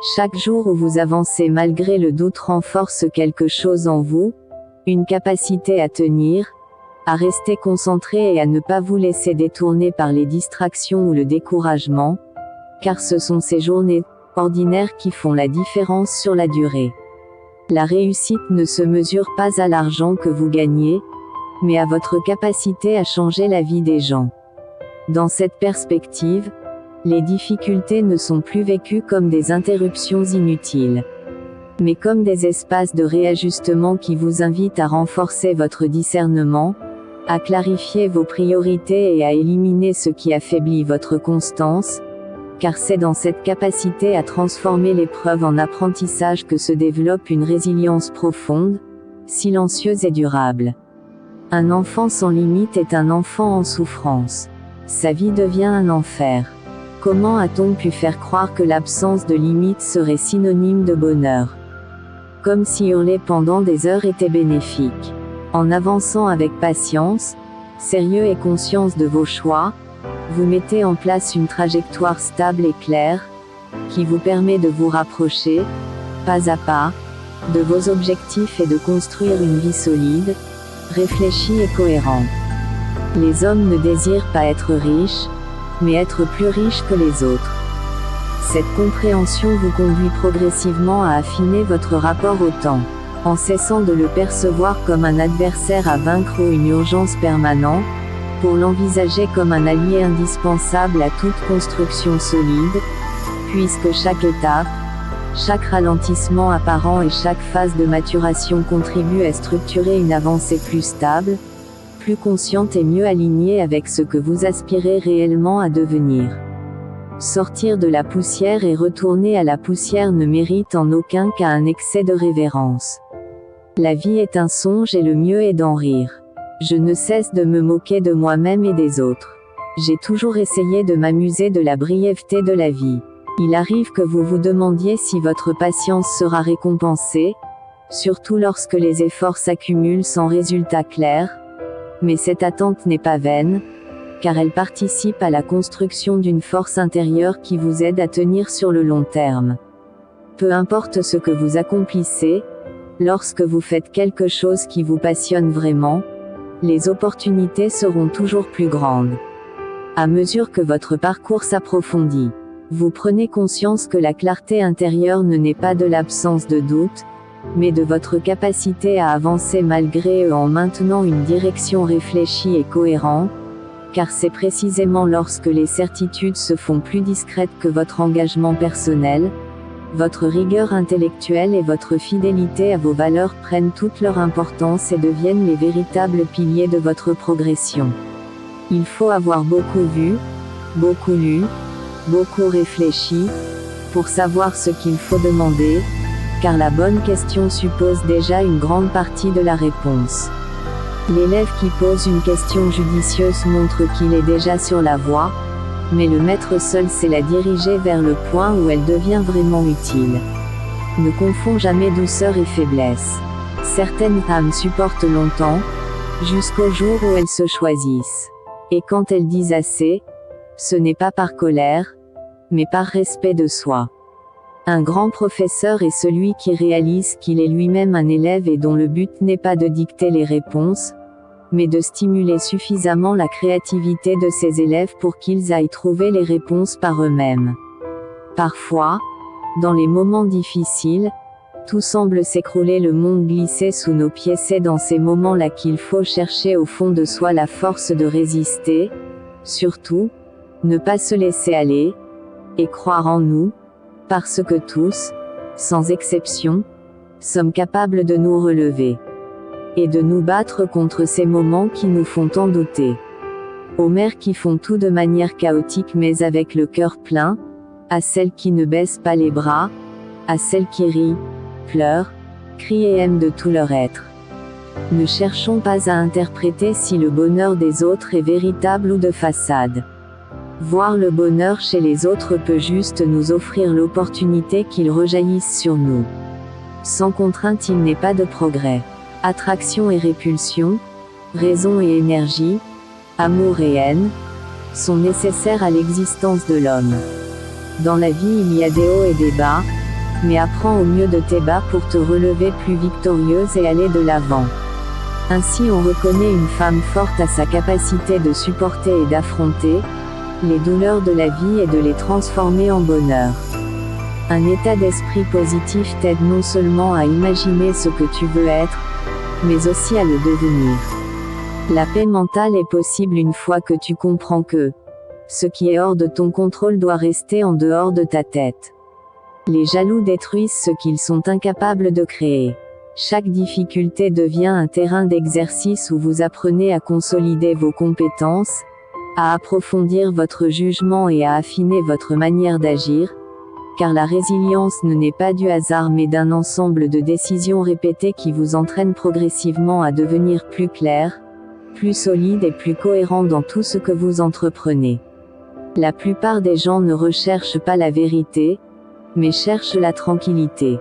Chaque jour où vous avancez malgré le doute renforce quelque chose en vous, une capacité à tenir, à rester concentré et à ne pas vous laisser détourner par les distractions ou le découragement, car ce sont ces journées ordinaires qui font la différence sur la durée. La réussite ne se mesure pas à l'argent que vous gagnez, mais à votre capacité à changer la vie des gens. Dans cette perspective, les difficultés ne sont plus vécues comme des interruptions inutiles, mais comme des espaces de réajustement qui vous invitent à renforcer votre discernement, à clarifier vos priorités et à éliminer ce qui affaiblit votre constance, car c'est dans cette capacité à transformer l'épreuve en apprentissage que se développe une résilience profonde, silencieuse et durable. Un enfant sans limite est un enfant en souffrance. Sa vie devient un enfer. Comment a-t-on pu faire croire que l'absence de limite serait synonyme de bonheur? Comme si hurler pendant des heures était bénéfique. En avançant avec patience, sérieux et conscience de vos choix, vous mettez en place une trajectoire stable et claire, qui vous permet de vous rapprocher, pas à pas, de vos objectifs et de construire une vie solide, réfléchie et cohérente. Les hommes ne désirent pas être riches, mais être plus riches que les autres. Cette compréhension vous conduit progressivement à affiner votre rapport au temps, en cessant de le percevoir comme un adversaire à vaincre ou une urgence permanente, pour l'envisager comme un allié indispensable à toute construction solide, puisque chaque étape, chaque ralentissement apparent et chaque phase de maturation contribue à structurer une avancée plus stable, plus consciente et mieux alignée avec ce que vous aspirez réellement à devenir. Sortir de la poussière et retourner à la poussière ne mérite en aucun cas un excès de révérence. La vie est un songe et le mieux est d'en rire. Je ne cesse de me moquer de moi-même et des autres. J'ai toujours essayé de m'amuser de la brièveté de la vie. Il arrive que vous vous demandiez si votre patience sera récompensée, surtout lorsque les efforts s'accumulent sans résultat clair, mais cette attente n'est pas vaine, car elle participe à la construction d'une force intérieure qui vous aide à tenir sur le long terme. Peu importe ce que vous accomplissez, lorsque vous faites quelque chose qui vous passionne vraiment, les opportunités seront toujours plus grandes. À mesure que votre parcours s'approfondit, vous prenez conscience que la clarté intérieure ne naît pas de l'absence de doute, mais de votre capacité à avancer malgré eux en maintenant une direction réfléchie et cohérente, car c'est précisément lorsque les certitudes se font plus discrètes que votre engagement personnel, votre rigueur intellectuelle et votre fidélité à vos valeurs prennent toute leur importance et deviennent les véritables piliers de votre progression. Il faut avoir beaucoup vu, beaucoup lu, beaucoup réfléchi, pour savoir ce qu'il faut demander, car la bonne question suppose déjà une grande partie de la réponse. L'élève qui pose une question judicieuse montre qu'il est déjà sur la voie, mais le maître seul sait la diriger vers le point où elle devient vraiment utile. Ne confonds jamais douceur et faiblesse. Certaines âmes supportent longtemps, jusqu'au jour où elles se choisissent. Et quand elles disent assez, ce n'est pas par colère, mais par respect de soi. Un grand professeur est celui qui réalise qu'il est lui-même un élève et dont le but n'est pas de dicter les réponses, mais de stimuler suffisamment la créativité de ses élèves pour qu'ils aillent trouver les réponses par eux-mêmes. Parfois, dans les moments difficiles, tout semble s'écrouler, le monde glisser sous nos pieds. C'est dans ces moments-là qu'il faut chercher au fond de soi la force de résister, surtout, ne pas se laisser aller, et croire en nous, parce que tous, sans exception, sommes capables de nous relever, et de nous battre contre ces moments qui nous font tant douter. Aux mères qui font tout de manière chaotique mais avec le cœur plein, à celles qui ne baissent pas les bras, à celles qui rient, pleurent, crient et aiment de tout leur être. Ne cherchons pas à interpréter si le bonheur des autres est véritable ou de façade. Voir le bonheur chez les autres peut juste nous offrir l'opportunité qu'il rejaillisse sur nous. Sans contrainte il n'est pas de progrès. Attraction et répulsion, raison et énergie, amour et haine, sont nécessaires à l'existence de l'homme. Dans la vie il y a des hauts et des bas, mais apprends au mieux de tes bas pour te relever plus victorieuse et aller de l'avant. Ainsi on reconnaît une femme forte à sa capacité de supporter et d'affronter les douleurs de la vie et de les transformer en bonheur. Un état d'esprit positif t'aide non seulement à imaginer ce que tu veux être, mais aussi à le devenir. La paix mentale est possible une fois que tu comprends que ce qui est hors de ton contrôle doit rester en dehors de ta tête. Les jaloux détruisent ce qu'ils sont incapables de créer. Chaque difficulté devient un terrain d'exercice où vous apprenez à consolider vos compétences, à approfondir votre jugement et à affiner votre manière d'agir, car la résilience ne naît pas du hasard mais d'un ensemble de décisions répétées qui vous entraînent progressivement à devenir plus clair, plus solide et plus cohérent dans tout ce que vous entreprenez. La plupart des gens ne recherchent pas la vérité, mais cherchent la tranquillité.